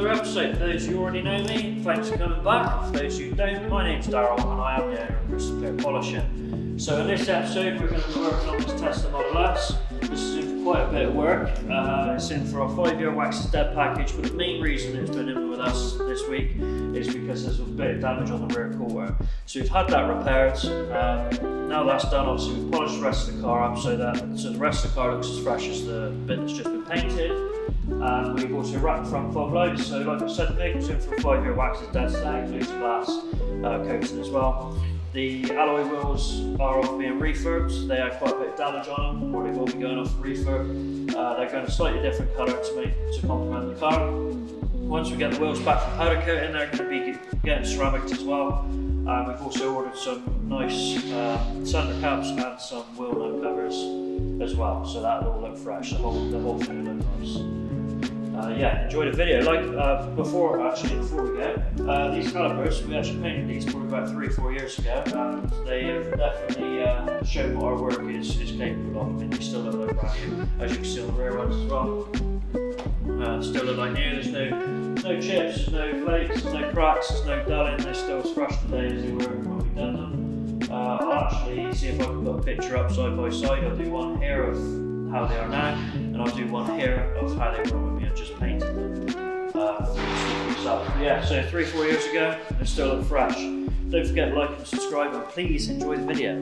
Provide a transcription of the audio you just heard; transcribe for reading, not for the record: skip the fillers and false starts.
another episode. For those of you who already know me, thanks for coming back. For those who don't, my name's Daryl and I am the owner of Bristol Polishing. So in this episode we're going to be working on this Tesla Model S. This is in for quite a bit of work. It's in for our 5-year Wax is Dead package, but the main reason it's been in with us this week is because there's a bit of damage on the rear quarter. So we've had that repaired. Now that's done, obviously we've polished the rest of the car up so the rest of the car looks as fresh as the bit that's just been painted. And we've also wrapped the front fog lights, so like I said, the vehicle's in for a 5-year Wax is Dead, so that includes glass coating as well. The alloy wheels are off being refurbed. They had quite a bit of damage on them, or they will be going off refurb. They're going a slightly different colour to complement the car. Once we get the wheels back from powder coating, they're going to be getting ceramic as well. We've also ordered some nice centre caps and some wheel nut covers as well, so that'll all look fresh. The whole thing will look nice. Yeah, enjoy the video. Before we go, these calipers, we actually painted these probably about 3 or 4 years ago, and they have definitely shown what our work is capable of. I mean, they still look like brand new, as you can see on the rear ones as well. Still look like new. There's no chips, there's no flakes, there's no cracks, there's no dulling. They're still as fresh today as they were when we done them. I'll actually see if I can put a picture up side by side. I'll do one here of how they are now, and I'll do one here of how they were when we had just painted them. Yeah, so 3 or 4 years ago, they still look fresh. Don't forget to like and subscribe, and please enjoy the video.